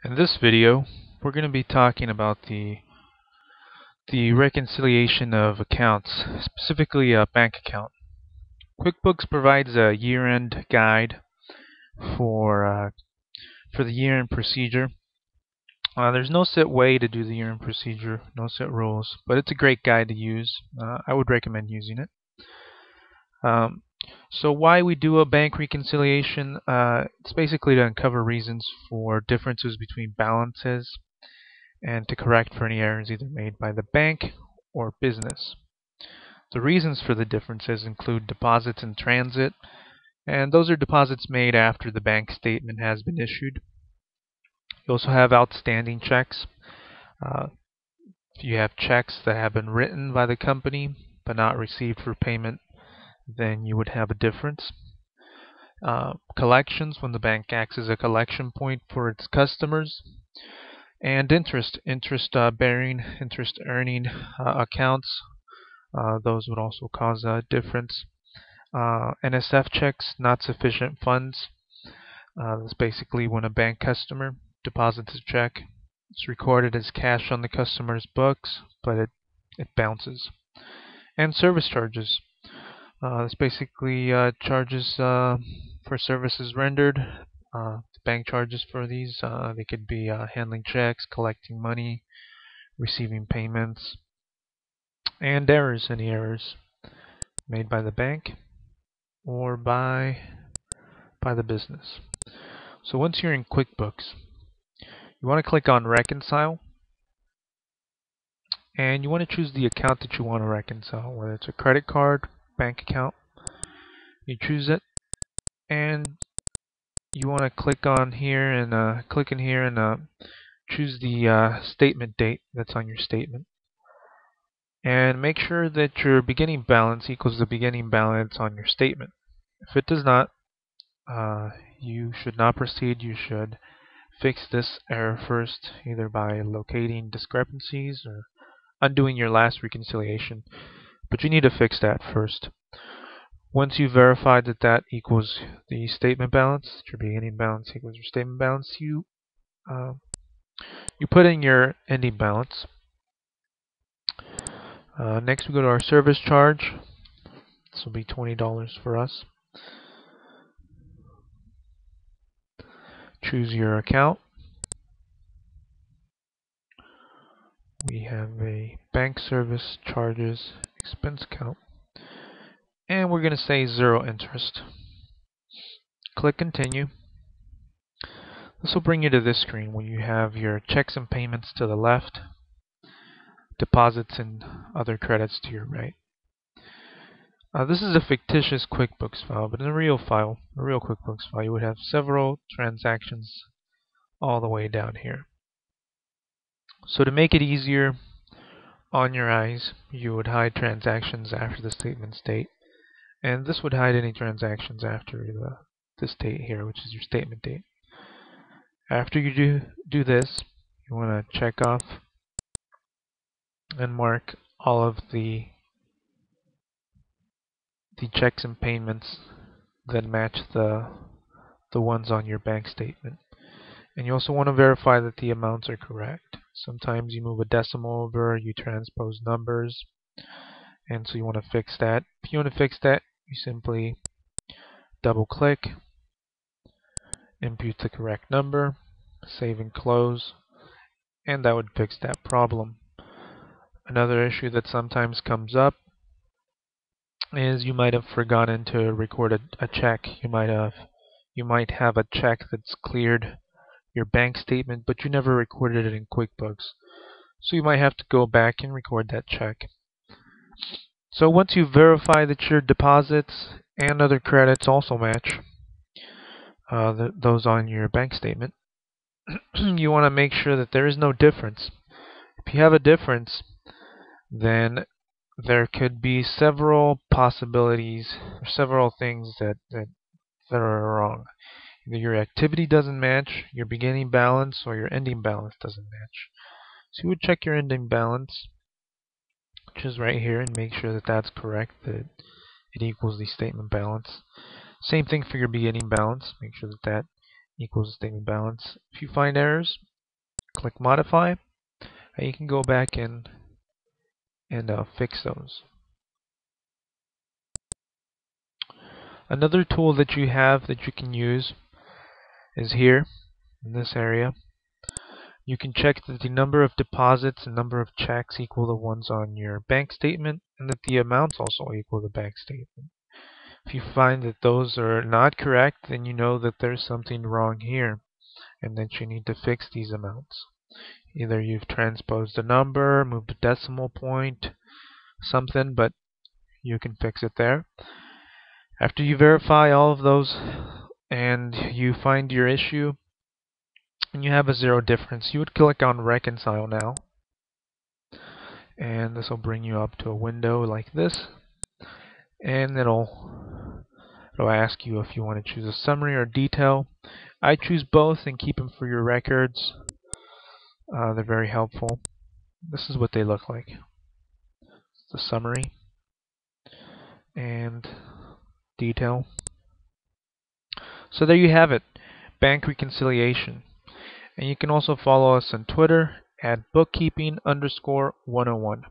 In this video, we're going to be talking about the reconciliation of accounts, specifically a bank account. QuickBooks provides a year-end guide for the year-end procedure. There's no set way to do the year-end procedure, no set rules, but it's a great guide to use. I would recommend using it. So why we do a bank reconciliation? It's basically to uncover reasons for differences between balances and to correct for any errors either made by the bank or business. The reasons for the differences include deposits in transit, and those are deposits made after the bank statement has been issued. You also have outstanding checks. If you have checks that have been written by the company but not received for payment, then you would have a difference. Collections, when the bank acts as a collection point for its customers. And interest bearing, interest earning accounts, those would also cause a difference. NSF checks, not sufficient funds. That's basically when a bank customer deposits a check. It's recorded as cash on the customer's books, but it bounces. And service charges. That's basically charges for services rendered. The bank charges for these. They could be handling checks, collecting money, receiving payments, and errors. Any errors made by the bank or by the business. So once you're in QuickBooks, you want to click on Reconcile, and you want to choose the account that you want to reconcile, whether it's a credit card, bank account. You choose it, and you want to click on here and choose the statement date that's on your statement, and make sure that your beginning balance equals the beginning balance on your statement. If it does not, you should not proceed. You should fix this error first, either by locating discrepancies or undoing your last reconciliation, but you need to fix that first. Once you've verified that that equals the statement balance, your beginning balance equals your statement balance, you put in your ending balance. Next we go to our service charge. This will be $20 for us. Choose your account. We have a bank service charges expense account, and we're going to say 0 interest. Click continue. This will bring you to this screen where you have your checks and payments to the left, deposits and other credits to your right. This is a fictitious QuickBooks file, but in a real QuickBooks file, you would have several transactions all the way down here. So to make it easier on your eyes, you would hide transactions after the statement date, and this would hide any transactions after this date here, which is your statement date. After you do this, you want to check off and mark all of the checks and payments that match the ones on your bank statement. And you also want to verify that the amounts are correct. Sometimes you move a decimal over, you transpose numbers, and so you want to fix that. If you want to fix that, you simply double click, input the correct number, save and close, and that would fix that problem. Another issue that sometimes comes up is you might have forgotten to record a check. You might have a check that's cleared your bank statement, but you never recorded it in QuickBooks. So you might have to go back and record that check. So once you verify that your deposits and other credits also match those on your bank statement, you want to make sure that there is no difference. If you have a difference, then there could be several possibilities or several things that are wrong. Either your activity doesn't match your beginning balance or your ending balance doesn't match. So you would check your ending balance, which is right here, and make sure that that's correct, that it equals the statement balance. Same thing for your beginning balance. Make sure that that equals the statement balance. If you find errors, Click Modify, and you can go back in and fix those. Another tool that you have that you can use is here in this area. You can check that the number of deposits and number of checks equal the ones on your bank statement, and that the amounts also equal the bank statement. If you find that those are not correct, then you know that there's something wrong here and that you need to fix these amounts. Either you've transposed a number, moved a decimal point, something, but you can fix it there. After you verify all of those and you find your issue and you have a zero difference, you would click on Reconcile Now, and this will bring you up to a window like this, and it'll ask you if you want to choose a summary or detail. I choose both and keep them for your records. They're very helpful. This is what they look like. The summary and detail. So there you have it, bank reconciliation. And you can also follow us on Twitter at bookkeeping_101.